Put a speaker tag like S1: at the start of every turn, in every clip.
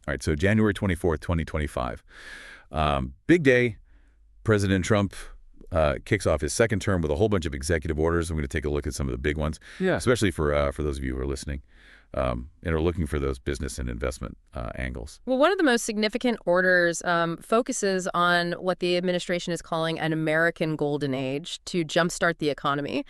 S1: All right, so January 24th, 2025. Big day. President Trump kicks off his second term with a whole bunch of executive orders. I'm going to take a look at some of the big ones, especially for those of you who are listening and are looking for those business and investment angles.
S2: Well, one of the most significant orders focuses on what the administration is calling an American golden age to jumpstart the economy.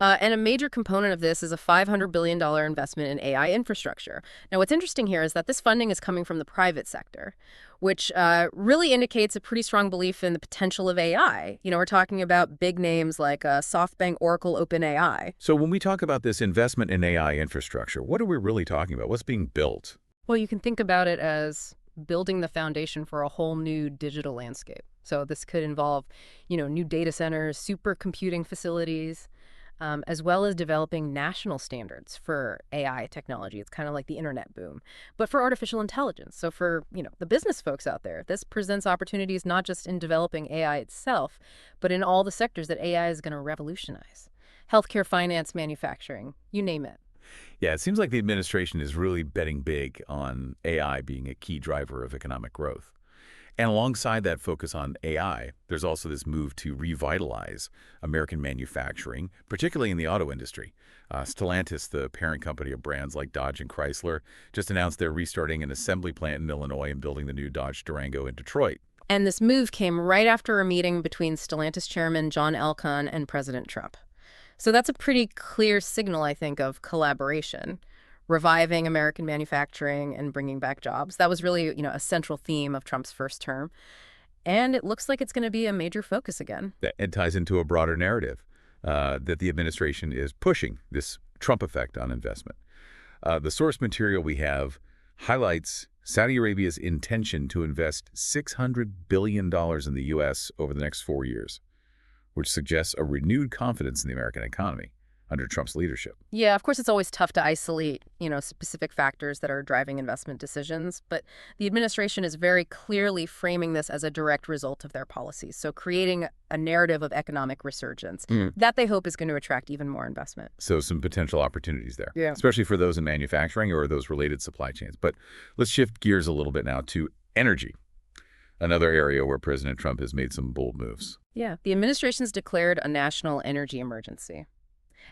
S2: And a major component of this is a $500 billion investment in AI infrastructure. Now, what's interesting here is that this funding is coming from the private sector, which really indicates a pretty strong belief in the potential of AI. You know, we're talking about big names like Softbank, Oracle, OpenAI.
S1: So when we talk about this investment in AI infrastructure, what are we really talking about? What's being built?
S2: Well, you can think about it as building the foundation for a whole new digital landscape. So this could involve, new data centers, supercomputing facilities, as well as developing national standards for AI technology. It's kind of like the internet boom, but for artificial intelligence. So for, the business folks out there, this presents opportunities not just in developing AI itself, but in all the sectors that AI is going to revolutionize. Healthcare, finance, manufacturing, you name it.
S1: Yeah, it seems like the administration is really betting big on AI being a key driver of economic growth. And alongside that focus on AI, there's also this move to revitalize American manufacturing, particularly in the auto industry. Stellantis, the parent company of brands like Dodge and Chrysler, just announced they're restarting an assembly plant in Illinois and building the new Dodge Durango in Detroit.
S2: And this move came right after a meeting between Stellantis chairman John Elkann and President Trump. So that's a pretty clear signal, I think, of collaboration, reviving American manufacturing and bringing back jobs. That was really, a central theme of Trump's first term. And it looks like it's going to be a major focus again.
S1: It ties into a broader narrative that the administration is pushing, this Trump effect on investment. The source material we have highlights Saudi Arabia's intention to invest $600 billion in the U.S. over the next 4 years, which suggests a renewed confidence in the American economy under Trump's leadership.
S2: Yeah, of course, it's always tough to isolate, specific factors that are driving investment decisions. But the administration is very clearly framing this as a direct result of their policies. So creating a narrative of economic resurgence that they hope is going to attract even more investment.
S1: So some potential opportunities there,
S2: yeah,
S1: especially for those in manufacturing or those related supply chains. But let's shift gears a little bit now to energy, another area where President Trump has made some bold moves.
S2: Yeah, the administration's declared a national energy emergency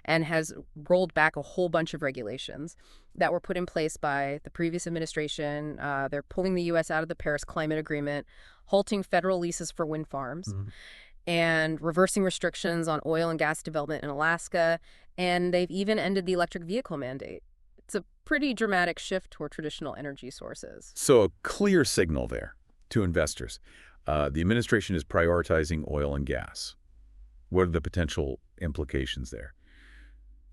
S2: and has rolled back a whole bunch of regulations that were put in place by the previous administration. They're pulling the U.S. out of the Paris Climate Agreement, halting federal leases for wind farms, and reversing restrictions on oil and gas development in Alaska. And they've even ended the electric vehicle mandate. It's a pretty dramatic shift toward traditional energy sources.
S1: So a clear signal there to investors. The administration is prioritizing oil and gas. What are the potential implications there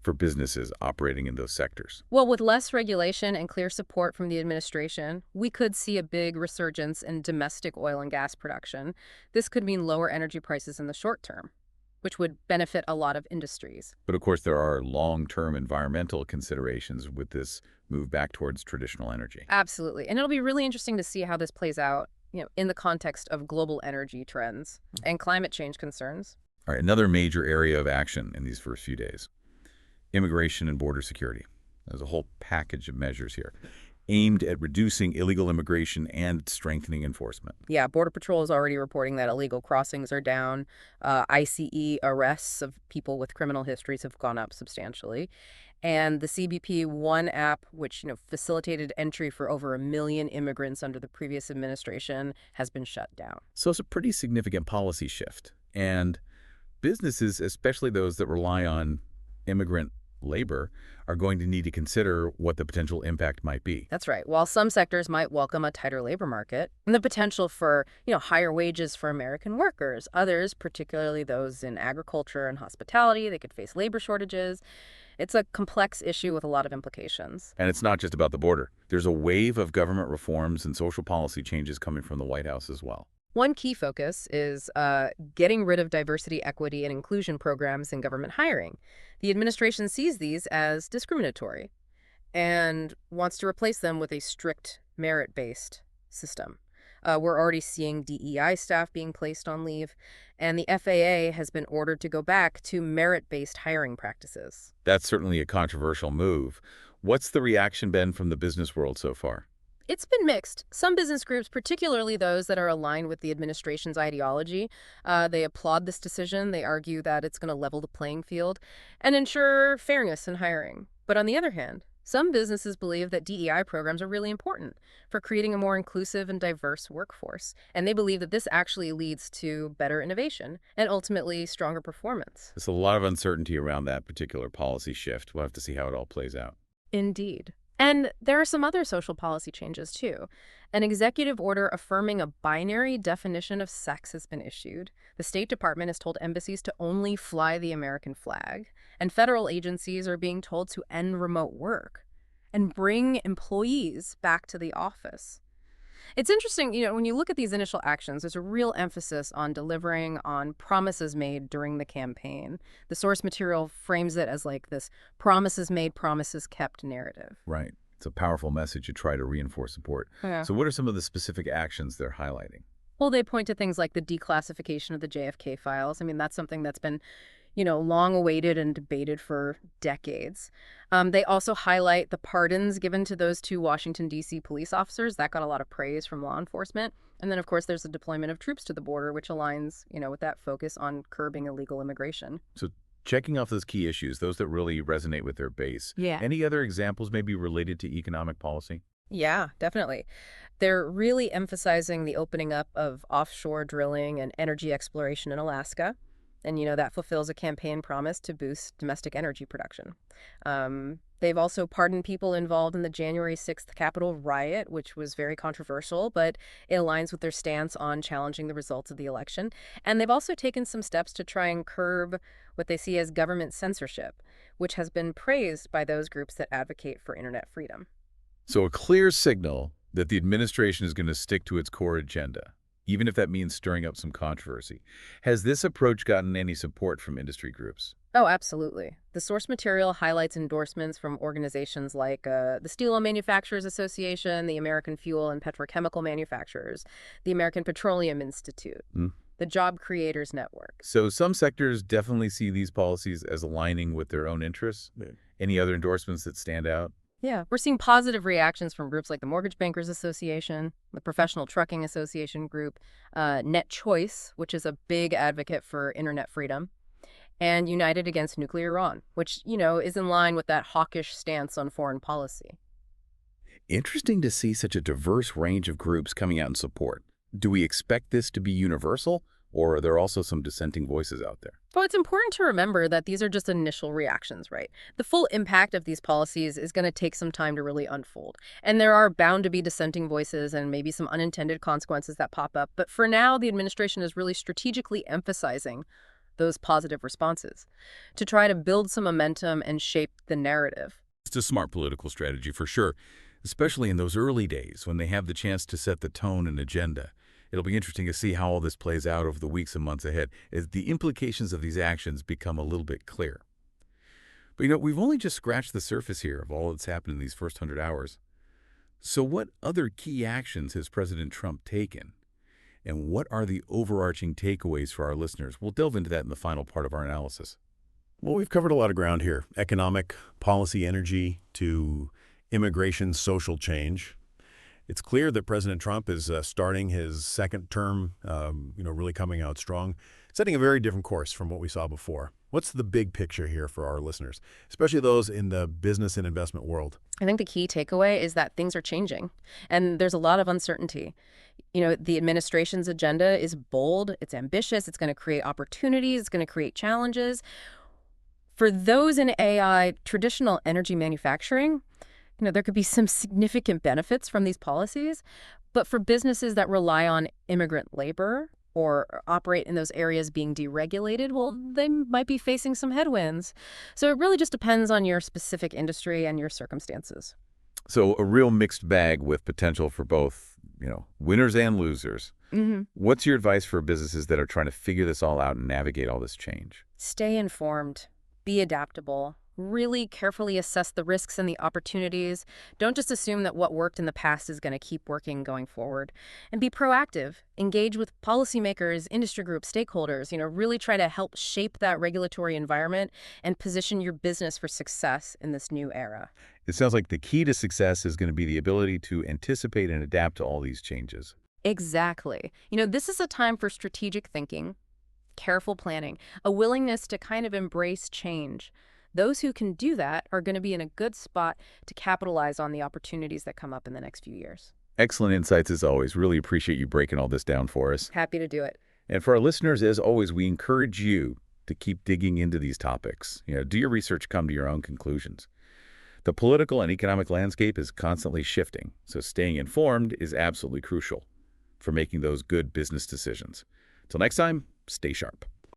S1: for businesses operating in those sectors?
S2: Well, with less regulation and clear support from the administration, we could see a big resurgence in domestic oil and gas production. This could mean lower energy prices in the short term, which would benefit a lot of industries.
S1: But of course, there are long-term environmental considerations with this move back towards traditional energy.
S2: Absolutely. And it'll be really interesting to see how this plays out, in the context of global energy trends and climate change concerns.
S1: All right, another major area of action in these first few days: immigration and border security. There's a whole package of measures here aimed at reducing illegal immigration and strengthening enforcement.
S2: Yeah, Border Patrol is already reporting that illegal crossings are down. ICE arrests of people with criminal histories have gone up substantially. And the CBP One app, which facilitated entry for over 1 million immigrants under the previous administration, has been shut down.
S1: So it's a pretty significant policy shift. And businesses, especially those that rely on immigrant labor, are going to need to consider what the potential impact might be.
S2: That's right. While some sectors might welcome a tighter labor market and the potential for, higher wages for American workers, others, particularly those in agriculture and hospitality, they could face labor shortages. It's a complex issue with a lot of implications.
S1: And it's not just about the border. There's a wave of government reforms and social policy changes coming from the White House as well.
S2: One key focus is getting rid of diversity, equity, and inclusion programs in government hiring. The administration sees these as discriminatory and wants to replace them with a strict merit-based system. We're already seeing DEI staff being placed on leave, and the FAA has been ordered to go back to merit-based hiring practices.
S1: That's certainly a controversial move. What's the reaction been from the business world so far?
S2: It's been mixed. Some business groups, particularly those that are aligned with the administration's ideology, they applaud this decision. They argue that it's going to level the playing field and ensure fairness in hiring. But on the other hand, some businesses believe that DEI programs are really important for creating a more inclusive and diverse workforce. And they believe that this actually leads to better innovation and ultimately stronger performance.
S1: There's a lot of uncertainty around that particular policy shift. We'll have to see how it all plays out.
S2: Indeed. And there are some other social policy changes, too. An executive order affirming a binary definition of sex has been issued. The State Department has told embassies to only fly the American flag. And federal agencies are being told to end remote work and bring employees back to the office. It's interesting, when you look at these initial actions, there's a real emphasis on delivering on promises made during the campaign. The source material frames it as like this promises made, promises kept narrative.
S1: Right. It's a powerful message to try to reinforce support.
S2: Yeah.
S1: So what are some of the specific actions they're highlighting?
S2: Well, they point to things like the declassification of the JFK files. I mean, that's something that's been long awaited and debated for decades. They also highlight the pardons given to those two Washington, D.C. police officers. That got a lot of praise from law enforcement. And then, of course, there's the deployment of troops to the border, which aligns, with that focus on curbing illegal immigration.
S1: So checking off those key issues, those that really resonate with their base.
S2: Yeah.
S1: Any other examples maybe related to economic policy?
S2: Yeah, definitely. They're really emphasizing the opening up of offshore drilling and energy exploration in Alaska. And, that fulfills a campaign promise to boost domestic energy production. They've also pardoned people involved in the January 6th Capitol riot, which was very controversial, but it aligns with their stance on challenging the results of the election. And they've also taken some steps to try and curb what they see as government censorship, which has been praised by those groups that advocate for internet freedom.
S1: So a clear signal that the administration is going to stick to its core agenda, even if that means stirring up some controversy. Has this approach gotten any support from industry groups?
S2: Oh, absolutely. The source material highlights endorsements from organizations like the Steel Manufacturers Association, the American Fuel and Petrochemical Manufacturers, the American Petroleum Institute, the Job Creators Network.
S1: So some sectors definitely see these policies as aligning with their own interests. Any other endorsements that stand out?
S2: Yeah, we're seeing positive reactions from groups like the Mortgage Bankers Association, the Professional Trucking Association Group, Net Choice, which is a big advocate for internet freedom, and United Against Nuclear Iran, which, is in line with that hawkish stance on foreign policy.
S1: Interesting to see such a diverse range of groups coming out in support. Do we expect this to be universal, or are there also some dissenting voices out there?
S2: Well, it's important to remember that these are just initial reactions, right? The full impact of these policies is going to take some time to really unfold. And there are bound to be dissenting voices and maybe some unintended consequences that pop up. But for now, the administration is really strategically emphasizing those positive responses to try to build some momentum and shape the narrative.
S1: It's a smart political strategy for sure, especially in those early days when they have the chance to set the tone and agenda. It'll be interesting to see how all this plays out over the weeks and months ahead as the implications of these actions become a little bit clear. But we've only just scratched the surface here of all that's happened in these first 100 hours. So what other key actions has President Trump taken? And what are the overarching takeaways for our listeners? We'll delve into that in the final part of our analysis.
S3: Well, we've covered a lot of ground here. Economic, policy, energy, to immigration, social change. It's clear that President Trump is starting his second term, really coming out strong, setting a very different course from what we saw before. What's the big picture here for our listeners, especially those in the business and investment world?
S2: I think the key takeaway is that things are changing and there's a lot of uncertainty. The administration's agenda is bold, it's ambitious, it's going to create opportunities, it's going to create challenges. For those in AI, traditional energy manufacturing, there could be some significant benefits from these policies, but for businesses that rely on immigrant labor or operate in those areas being deregulated, well, they might be facing some headwinds. So it really just depends on your specific industry and your circumstances.
S1: So a real mixed bag with potential for both, winners and losers. What's your advice for businesses that are trying to figure this all out and navigate all this change?
S2: Stay informed, be adaptable. Really carefully assess the risks and the opportunities. Don't just assume that what worked in the past is going to keep working going forward. And be proactive. Engage with policymakers, industry groups, stakeholders. Really try to help shape that regulatory environment and position your business for success in this new era.
S1: It sounds like the key to success is going to be the ability to anticipate and adapt to all these changes.
S2: Exactly. This is a time for strategic thinking, careful planning, a willingness to kind of embrace change. Those who can do that are going to be in a good spot to capitalize on the opportunities that come up in the next few years.
S1: Excellent insights as always. Really appreciate you breaking all this down for us.
S2: Happy to do it.
S1: And for our listeners, as always, we encourage you to keep digging into these topics. Do your research, come to your own conclusions. The political and economic landscape is constantly shifting, so staying informed is absolutely crucial for making those good business decisions. Till next time, stay sharp.